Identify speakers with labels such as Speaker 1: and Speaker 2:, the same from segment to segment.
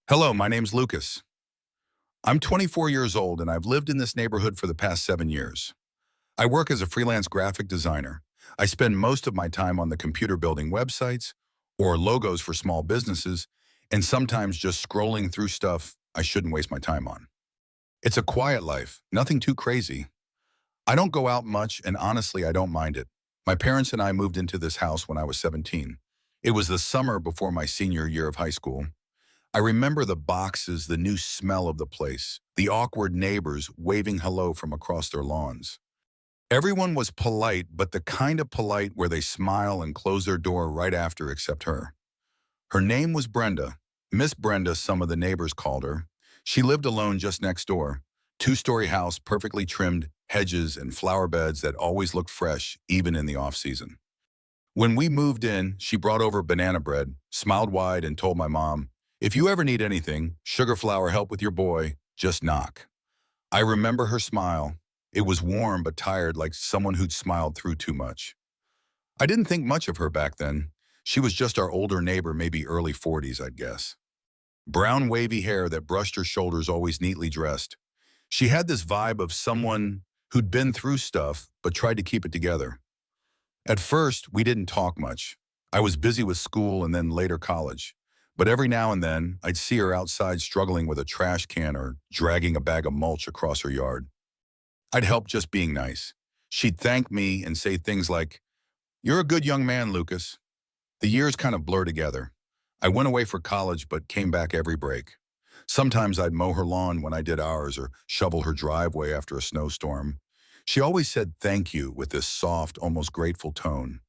Speaker 1: Hello, my name's Lucas. I'm 24 years old and I've lived in this neighborhood for the past 7 years. I work as a freelance graphic designer. I spend most of my time on the computer building websites or logos for small businesses and sometimes just scrolling through stuff I shouldn't waste my time on. It's a quiet life, nothing too crazy. I don't go out much and honestly I don't mind it. My parents and I moved into this house when I was 17. It was the summer before my senior year of high school. I remember the boxes, the new smell of the place, the awkward neighbors waving hello from across their lawns. Everyone was polite, but the kind of polite where they smile and close their door right after except her. Her name was Brenda. Miss Brenda, some of the neighbors called her. She lived alone just next door. Two-story house, perfectly trimmed, hedges and flower beds that always looked fresh, even in the off-season. When we moved in, she brought over banana bread, smiled wide and told my mom, "If you ever need anything, sugar flour help with your boy, just knock." I remember her smile. It was warm but tired, like someone who'd smiled through too much. I didn't think much of her back then. She was just our older neighbor, maybe early 40s, I'd guess. Brown wavy hair that brushed her shoulders, always neatly dressed. She had this vibe of someone who'd been through stuff but tried to keep it together. At first, we didn't talk much. I was busy with school and then later college. But every now and then, I'd see her outside struggling with a trash can or dragging a bag of mulch across her yard. I'd help just being nice. She'd thank me and say things like, "You're a good young man, Lucas." The years kind of blur together. I went away for college but came back every break. Sometimes I'd mow her lawn when I did ours or shovel her driveway after a snowstorm. She always said thank you with this soft, almost grateful tone.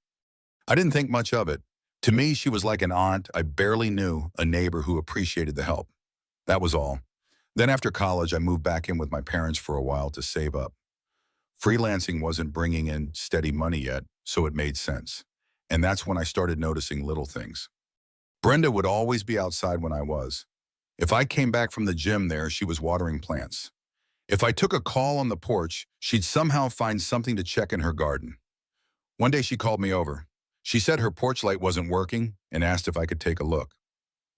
Speaker 1: I didn't think much of it. To me, she was like an aunt I barely knew, a neighbor who appreciated the help. That was all. Then after college, I moved back in with my parents for a while to save up. Freelancing wasn't bringing in steady money yet, so it made sense. And that's when I started noticing little things. Brenda would always be outside when I was. If I came back from the gym there, she was watering plants. If I took a call on the porch, she'd somehow find something to check in her garden. One day she called me over. She said her porch light wasn't working and asked if I could take a look.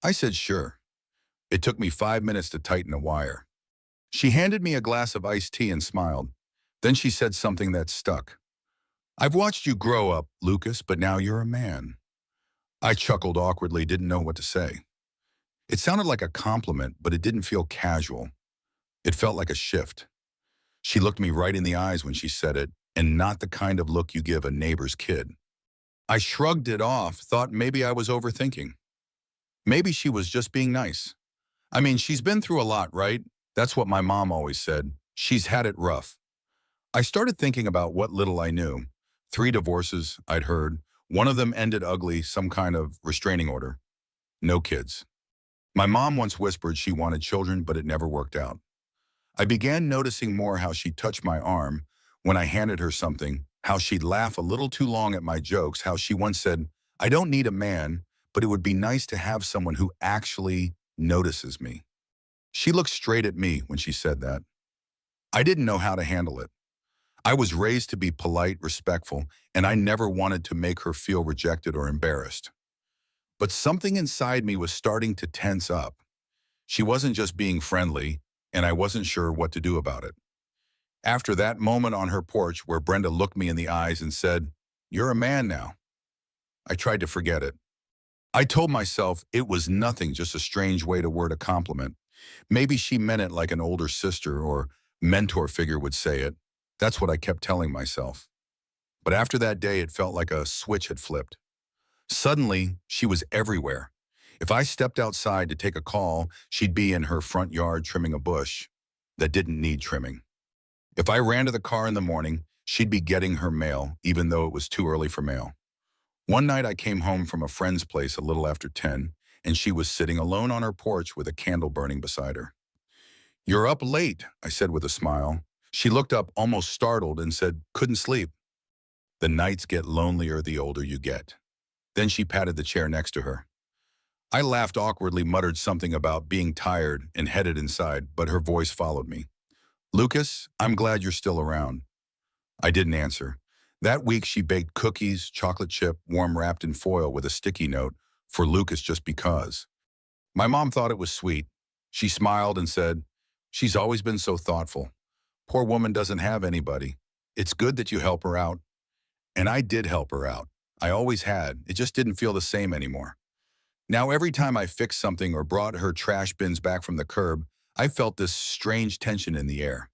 Speaker 1: I said sure. It took me 5 minutes to tighten a wire. She handed me a glass of iced tea and smiled. Then she said something that stuck. "I've watched you grow up, Lucas, but now you're a man." I chuckled awkwardly, didn't know what to say. It sounded like a compliment, but it didn't feel casual. It felt like a shift. She looked me right in the eyes when she said it, and not the kind of look you give a neighbor's kid. I shrugged it off, thought maybe I was overthinking. Maybe she was just being nice. I mean, she's been through a lot, right? That's what my mom always said. She's had it rough. I started thinking about what little I knew. 3 divorces, I'd heard. One of them ended ugly, some kind of restraining order. No kids. My mom once whispered she wanted children, but it never worked out. I began noticing more how she touched my arm when I handed her something, how she'd laugh a little too long at my jokes, how she once said, "I don't need a man, but it would be nice to have someone who actually notices me." She looked straight at me when she said that. I didn't know how to handle it. I was raised to be polite, respectful, and I never wanted to make her feel rejected or embarrassed. But something inside me was starting to tense up. She wasn't just being friendly, and I wasn't sure what to do about it. After that moment on her porch where Brenda looked me in the eyes and said, "You're a man now," I tried to forget it. I told myself it was nothing, just a strange way to word a compliment. Maybe she meant it like an older sister or mentor figure would say it. That's what I kept telling myself. But after that day, it felt like a switch had flipped. Suddenly, she was everywhere. If I stepped outside to take a call, she'd be in her front yard trimming a bush that didn't need trimming. If I ran to the car in the morning, she'd be getting her mail, even though it was too early for mail. One night I came home from a friend's place a little after 10, and she was sitting alone on her porch with a candle burning beside her. "You're up late," I said with a smile. She looked up almost startled and said, "Couldn't sleep." The nights get lonelier the older you get. Then she patted the chair next to her. I laughed awkwardly, muttered something about being tired, and headed inside, but her voice followed me. "Lucas, I'm glad you're still around." I didn't answer. That week she baked cookies, chocolate chip, warm wrapped in foil with a sticky note, "For Lucas just because." My mom thought it was sweet. She smiled and said, "She's always been so thoughtful. Poor woman doesn't have anybody. It's good that you help her out." And I did help her out. I always had. It just didn't feel the same anymore. Now, every time I fixed something or brought her trash bins back from the curb, I felt this strange tension in the air.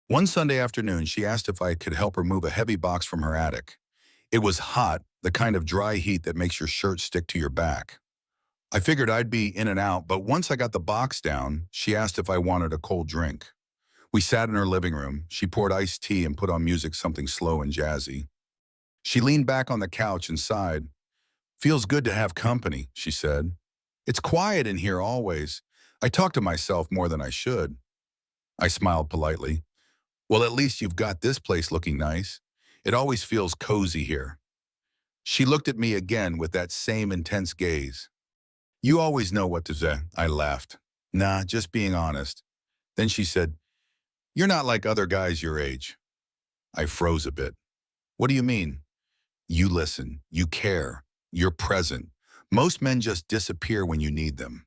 Speaker 1: One Sunday afternoon, she asked if I could help her move a heavy box from her attic. It was hot, the kind of dry heat that makes your shirt stick to your back. I figured I'd be in and out, but once I got the box down, she asked if I wanted a cold drink. We sat in her living room. She poured iced tea and put on music, something slow and jazzy. She leaned back on the couch and sighed. "Feels good to have company," she said. "It's quiet in here always. I talk to myself more than I should." I smiled politely. "Well, at least you've got this place looking nice. It always feels cozy here." She looked at me again with that same intense gaze. "You always know what to say," I laughed. "Nah, just being honest." Then she said, "You're not like other guys your age." I froze a bit. "What do you mean?" "You listen, you care, you're present. Most men just disappear when you need them."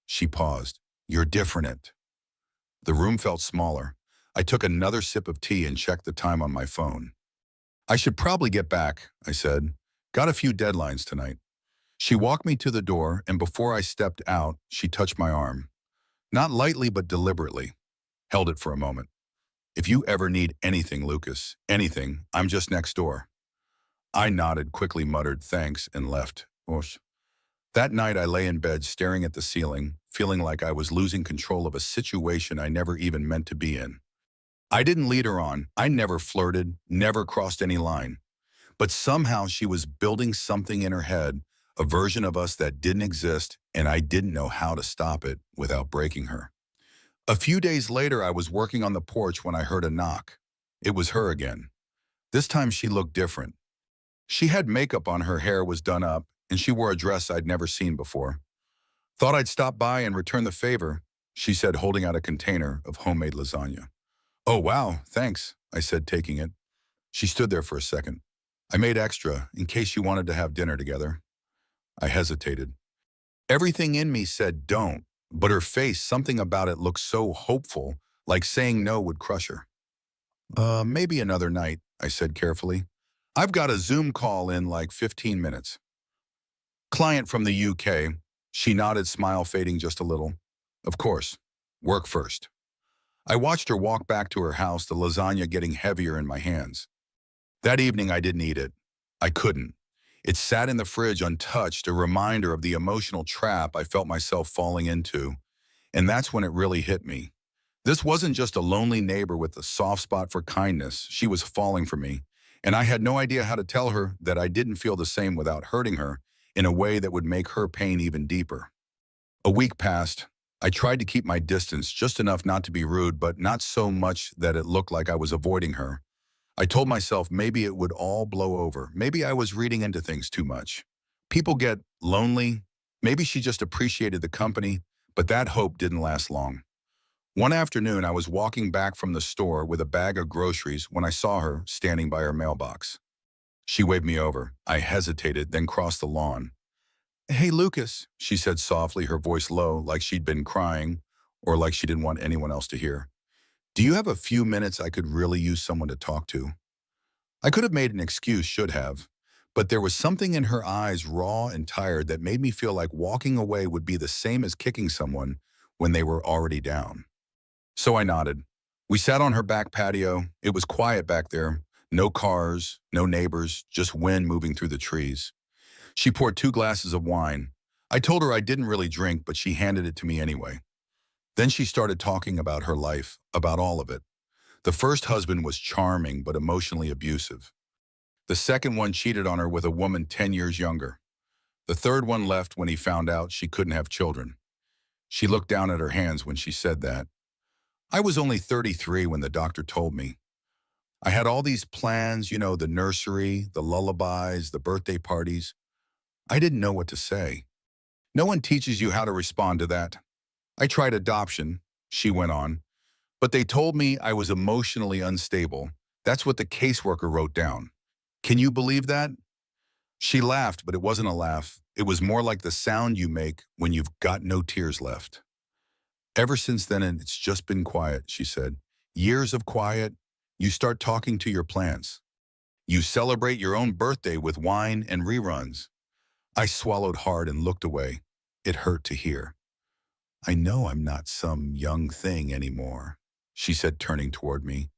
Speaker 1: She paused. "You're different." The room felt smaller. I took another sip of tea and checked the time on my phone. "I should probably get back," I said. "Got a few deadlines tonight." She walked me to the door, and before I stepped out, she touched my arm. Not lightly, but deliberately. Held it for a moment. "If you ever need anything, Lucas, anything, I'm just next door." I nodded, quickly muttered thanks, and left. Oosh. That night I lay in bed staring at the ceiling, feeling like I was losing control of a situation I never even meant to be in. I didn't lead her on. I never flirted, never crossed any line. But somehow she was building something in her head, a version of us that didn't exist, and I didn't know how to stop it without breaking her. A few days later, I was working on the porch when I heard a knock. It was her again. This time she looked different. She had makeup on, her hair was done up, and she wore a dress I'd never seen before. "Thought I'd stop by and return the favor," she said, holding out a container of homemade lasagna. "Oh, wow, thanks," I said, taking it. She stood there for a second. "I made extra, in case you wanted to have dinner together." I hesitated. Everything in me said don't, but her face, something about it looked so hopeful, like saying no would crush her. Maybe another night," I said carefully. "I've got a Zoom call in like 15 minutes. Client from the UK. She nodded, smile fading just a little. "Of course. Work first." I watched her walk back to her house, the lasagna getting heavier in my hands. That evening I didn't eat it. I couldn't. It sat in the fridge untouched, a reminder of the emotional trap I felt myself falling into. And that's when it really hit me. This wasn't just a lonely neighbor with a soft spot for kindness. She was falling for me. And I had no idea how to tell her that I didn't feel the same without hurting her in a way that would make her pain even deeper. A week passed. I tried to keep my distance, just enough not to be rude, but not so much that it looked like I was avoiding her. I told myself maybe it would all blow over. Maybe I was reading into things too much. People get lonely. Maybe she just appreciated the company, but that hope didn't last long. One afternoon, I was walking back from the store with a bag of groceries when I saw her standing by her mailbox. She waved me over. I hesitated, then crossed the lawn. "Hey, Lucas," she said softly, her voice low, like she'd been crying or like she didn't want anyone else to hear. "Do you have a few minutes? I could really use someone to talk to." I could have made an excuse, should have, but there was something in her eyes, raw and tired, that made me feel like walking away would be the same as kicking someone when they were already down. So I nodded. We sat on her back patio. It was quiet back there. No cars, no neighbors, just wind moving through the trees. She poured 2 glasses of wine. I told her I didn't really drink, but she handed it to me anyway. Then she started talking about her life, about all of it. The first husband was charming but emotionally abusive. The second one cheated on her with a woman 10 years younger. The third one left when he found out she couldn't have children. She looked down at her hands when she said that. I was only 33 when the doctor told me. I had all these plans, the nursery, the lullabies, the birthday parties. I didn't know what to say. No one teaches you how to respond to that. I tried adoption, she went on, but they told me I was emotionally unstable. That's what the caseworker wrote down. Can you believe that? She laughed, but it wasn't a laugh. It was more like the sound you make when you've got no tears left. Ever since then, and it's just been quiet, she said. Years of quiet. You start talking to your plants. You celebrate your own birthday with wine and reruns. I swallowed hard and looked away. It hurt to hear. I know I'm not some young thing anymore, she said, turning toward me.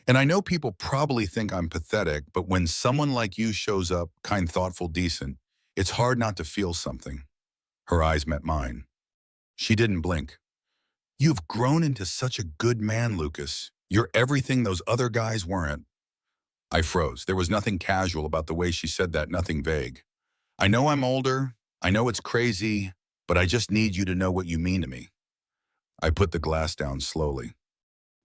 Speaker 1: And I know people probably think I'm pathetic, but when someone like you shows up, kind, thoughtful, decent, it's hard not to feel something. Her eyes met mine. She didn't blink. You've grown into such a good man, Lucas. You're everything those other guys weren't. I froze. There was nothing casual about the way she said that, nothing vague. I know I'm older. I know it's crazy, but I just need you to know what you mean to me. I put the glass down slowly.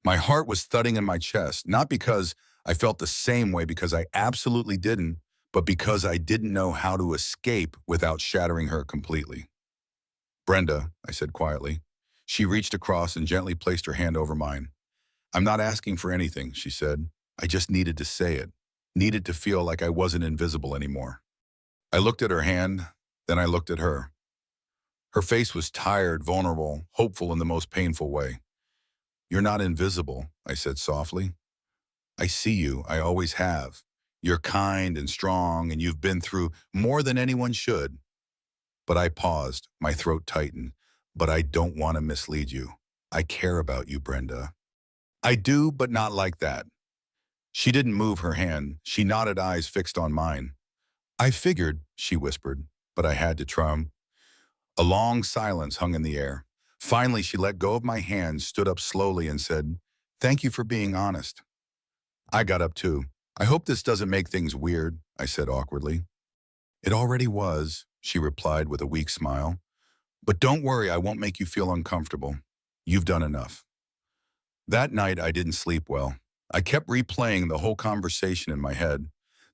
Speaker 1: My heart was thudding in my chest, not because I felt the same way, because I absolutely didn't, but because I didn't know how to escape without shattering her completely. Brenda, I said quietly. She reached across and gently placed her hand over mine. I'm not asking for anything, she said. I just needed to say it, needed to feel like I wasn't invisible anymore. I looked at her hand, then I looked at her. Her face was tired, vulnerable, hopeful in the most painful way. You're not invisible, I said softly. I see you, I always have. You're kind and strong, and you've been through more than anyone should. But I paused, my throat tightened. But I don't want to mislead you. I care about you, Brenda. I do, but not like that. She didn't move her hand. She nodded, eyes fixed on mine. I figured, she whispered, but I had to try. A long silence hung in the air. Finally, she let go of my hand, stood up slowly, and said, Thank you for being honest. I got up too. I hope this doesn't make things weird, I said awkwardly. It already was, she replied with a weak smile. But don't worry, I won't make you feel uncomfortable. You've done enough. That night, I didn't sleep well. I kept replaying the whole conversation in my head.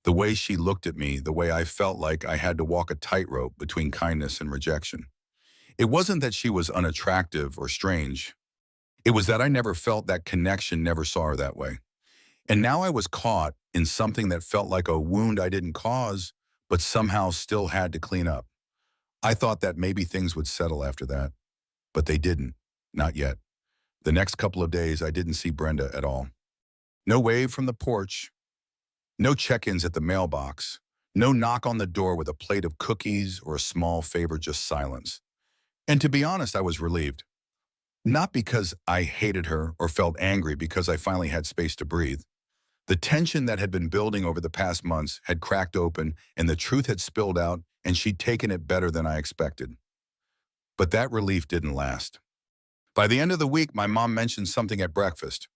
Speaker 1: The way she looked at me, the way I felt like I had to walk a tightrope between kindness and rejection. It wasn't that she was unattractive or strange. It was that I never felt that connection, never saw her that way. And now I was caught in something that felt like a wound I didn't cause, but somehow still had to clean up. I thought that maybe things would settle after that, but they didn't, not yet. The next couple of days, I didn't see Brenda at all. No wave from the porch, no check-ins at the mailbox, no knock on the door with a plate of cookies or a small favor, just silence. And to be honest, I was relieved. Not because I hated her or felt angry, because I finally had space to breathe. The tension that had been building over the past months had cracked open, and the truth had spilled out, and she'd taken it better than I expected. But that relief didn't last. By the end of the week, my mom mentioned something at breakfast.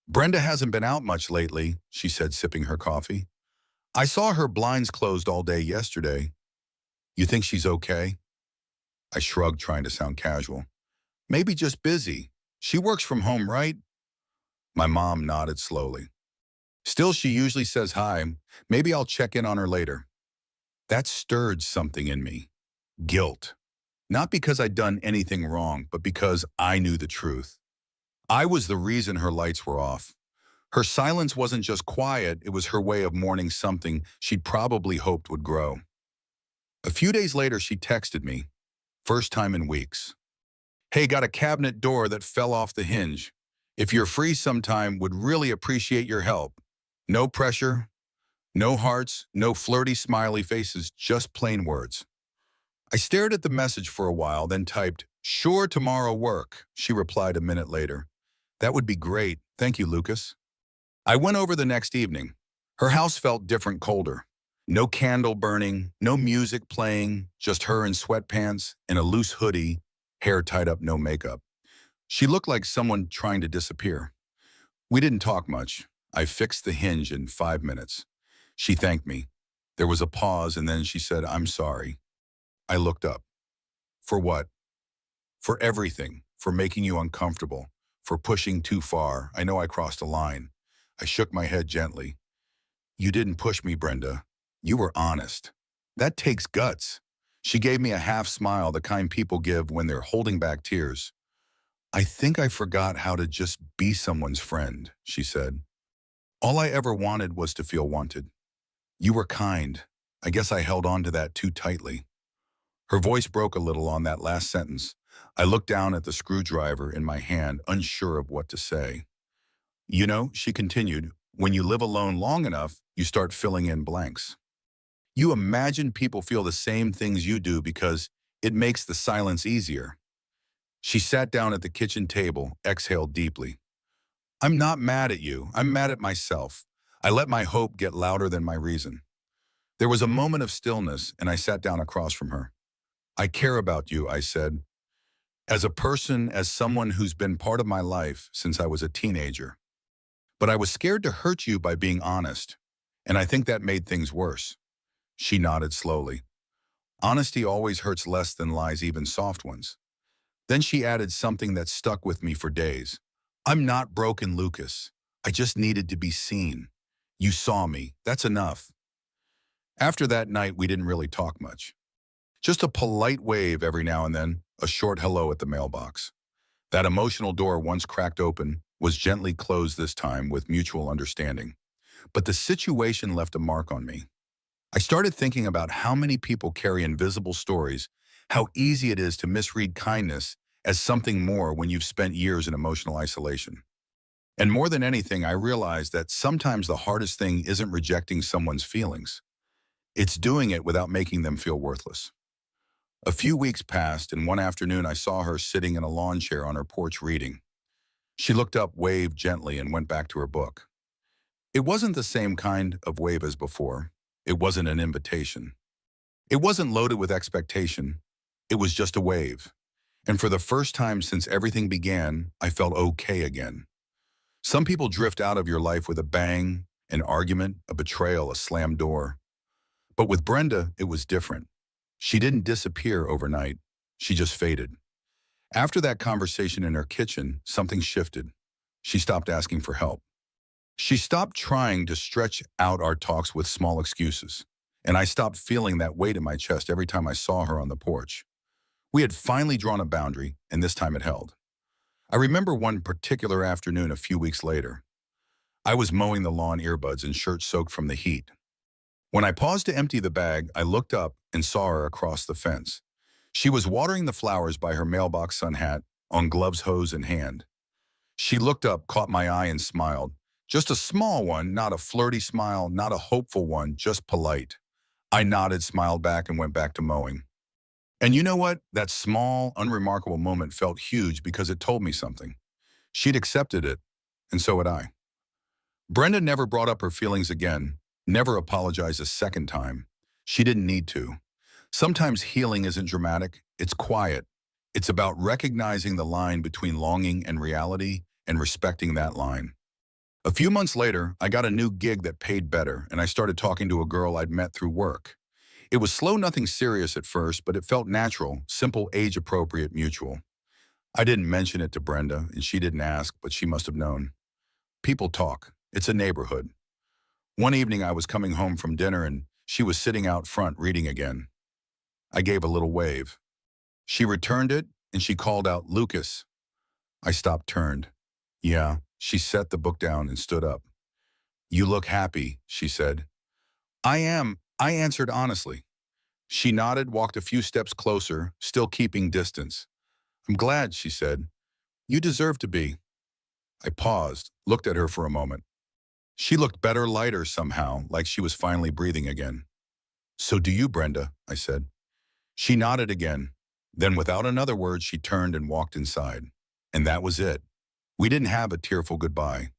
Speaker 1: Brenda hasn't been out much lately, she said, sipping her coffee. I saw her blinds closed all day yesterday. You think she's okay? I shrugged, trying to sound casual. Maybe just busy. She works from home, right? My mom nodded slowly. Still, she usually says hi. Maybe I'll check in on her later. That stirred something in me. Guilt. Not because I'd done anything wrong, but because I knew the truth. I was the reason her lights were off. Her silence wasn't just quiet, it was her way of mourning something she'd probably hoped would grow. A few days later, she texted me. First time in weeks. Hey, got a cabinet door that fell off the hinge. If you're free sometime, would really appreciate your help. No pressure, no hearts, no flirty smiley faces, just plain words. I stared at the message for a while, then typed, Sure, tomorrow work. She replied a minute later. That would be great. Thank you, Lucas. I went over the next evening. Her house felt different, colder. No candle burning, no music playing, just her in sweatpants and a loose hoodie, hair tied up, no makeup. She looked like someone trying to disappear. We didn't talk much. I fixed the hinge in 5 minutes. She thanked me. There was a pause, and then she said, I'm sorry. I looked up. For what? For everything. For making you uncomfortable. For pushing too far. I know I crossed a line. I shook my head gently. You didn't push me, Brenda. You were honest. That takes guts. She gave me a half smile, the kind people give when they're holding back tears. I think I forgot how to just be someone's friend, she said. All I ever wanted was to feel wanted. You were kind. I guess I held on to that too tightly. Her voice broke a little on that last sentence. I looked down at the screwdriver in my hand, unsure of what to say. You know, she continued, when you live alone long enough, you start filling in blanks. You imagine people feel the same things you do because it makes the silence easier. She sat down at the kitchen table, exhaled deeply. I'm not mad at you. I'm mad at myself. I let my hope get louder than my reason. There was a moment of stillness, and I sat down across from her. I care about you, I said, as a person, as someone who's been part of my life since I was a teenager. But I was scared to hurt you by being honest, and I think that made things worse. She nodded slowly. Honesty always hurts less than lies, even soft ones. Then she added something that stuck with me for days. I'm not broken, Lucas. I just needed to be seen. You saw me. That's enough. After that night, we didn't really talk much. Just a polite wave every now and then, a short hello at the mailbox. That emotional door, once cracked open, was gently closed this time with mutual understanding. But the situation left a mark on me. I started thinking about how many people carry invisible stories, how easy it is to misread kindness as something more when you've spent years in emotional isolation. And more than anything, I realized that sometimes the hardest thing isn't rejecting someone's feelings. It's doing it without making them feel worthless. A few weeks passed, and one afternoon I saw her sitting in a lawn chair on her porch reading. She looked up, waved gently, and went back to her book. It wasn't the same kind of wave as before. It wasn't an invitation. It wasn't loaded with expectation. It was just a wave. And for the first time since everything began, I felt okay again. Some people drift out of your life with a bang, an argument, a betrayal, a slammed door. But with Brenda, it was different. She didn't disappear overnight. She just faded. After that conversation in her kitchen, something shifted. She stopped asking for help. She stopped trying to stretch out our talks with small excuses. And I stopped feeling that weight in my chest every time I saw her on the porch. We had finally drawn a boundary, and this time it held. I remember one particular afternoon a few weeks later. I was mowing the lawn, earbuds and shirt soaked from the heat. When I paused to empty the bag, I looked up and saw her across the fence. She was watering the flowers by her mailbox sun hat, on gloves, hose in hand. She looked up, caught my eye, and smiled. Just a small one, not a flirty smile, not a hopeful one, just polite. I nodded, smiled back, and went back to mowing. And you know what? That small, unremarkable moment felt huge because it told me something. She'd accepted it, and so had I. Brenda never brought up her feelings again, never apologized a second time. She didn't need to. Sometimes healing isn't dramatic, it's quiet. It's about recognizing the line between longing and reality and respecting that line. A few months later, I got a new gig that paid better, and I started talking to a girl I'd met through work. It was slow, nothing serious at first, but it felt natural, simple, age-appropriate, mutual. I didn't mention it to Brenda, and she didn't ask, but she must have known. People talk. It's a neighborhood. One evening I was coming home from dinner, and she was sitting out front reading again. I gave a little wave. She returned it, and she called out, "Lucas." I stopped, turned. "Yeah." She set the book down and stood up. "You look happy," she said. "I am," I answered honestly. She nodded, walked a few steps closer, still keeping distance. "I'm glad," she said. "You deserve to be." I paused, looked at her for a moment. She looked better, lighter somehow, like she was finally breathing again. "So do you, Brenda," I said. She nodded again. Then without another word, she turned and walked inside. And that was it. We didn't have a tearful goodbye.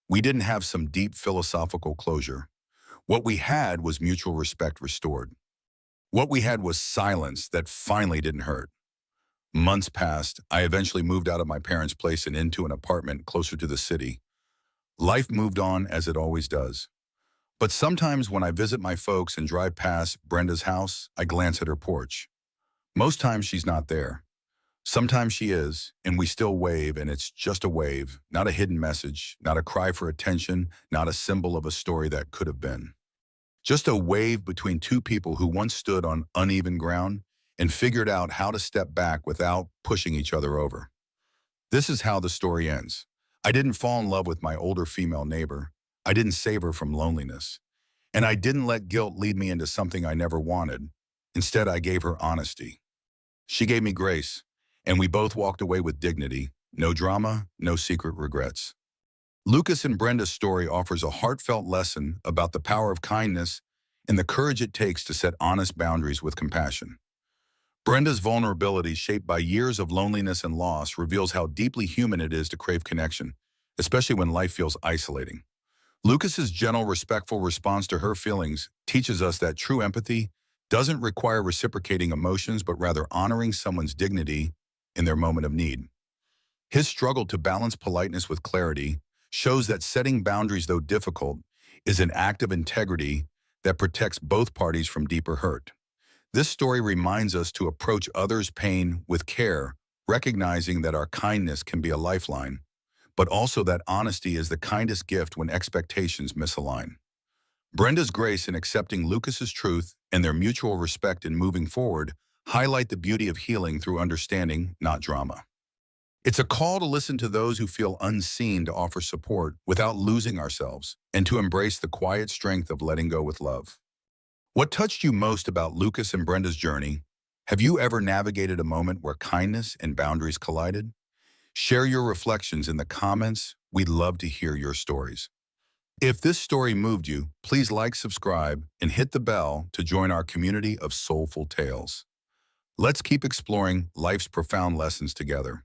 Speaker 1: We didn't have some deep philosophical closure. What we had was mutual respect restored. What we had was silence that finally didn't hurt. Months passed. I eventually moved out of my parents' place and into an apartment closer to the city. Life moved on as it always does. But sometimes when I visit my folks and drive past Brenda's house, I glance at her porch. Most times she's not there. Sometimes she is, and we still wave, and it's just a wave, not a hidden message, not a cry for attention, not a symbol of a story that could have been. Just a wave between two people who once stood on uneven ground and figured out how to step back without pushing each other over. This is how the story ends. I didn't fall in love with my older female neighbor. I didn't save her from loneliness. And I didn't let guilt lead me into something I never wanted. Instead, I gave her honesty. She gave me grace, and we both walked away with dignity. No drama, no secret regrets. Lucas and Brenda's story offers a heartfelt lesson about the power of kindness and the courage it takes to set honest boundaries with compassion. Brenda's vulnerability, shaped by years of loneliness and loss, reveals how deeply human it is to crave connection, especially when life feels isolating. Lucas's gentle, respectful response to her feelings teaches us that true empathy doesn't require reciprocating emotions, but rather honoring someone's dignity in their moment of need. His struggle to balance politeness with clarity shows that setting boundaries, though difficult, is an act of integrity that protects both parties from deeper hurt. This story reminds us to approach others' pain with care, recognizing that our kindness can be a lifeline, but also that honesty is the kindest gift when expectations misalign. Brenda's grace in accepting Lucas's truth and their mutual respect in moving forward highlight the beauty of healing through understanding, not drama. It's a call to listen to those who feel unseen, to offer support without losing ourselves, and to embrace the quiet strength of letting go with love. What touched you most about Lucas and Brenda's journey? Have you ever navigated a moment where kindness and boundaries collided? Share your reflections in the comments. We'd love to hear your stories. If this story moved you, please like, subscribe, and hit the bell to join our community of soulful tales. Let's keep exploring life's profound lessons together.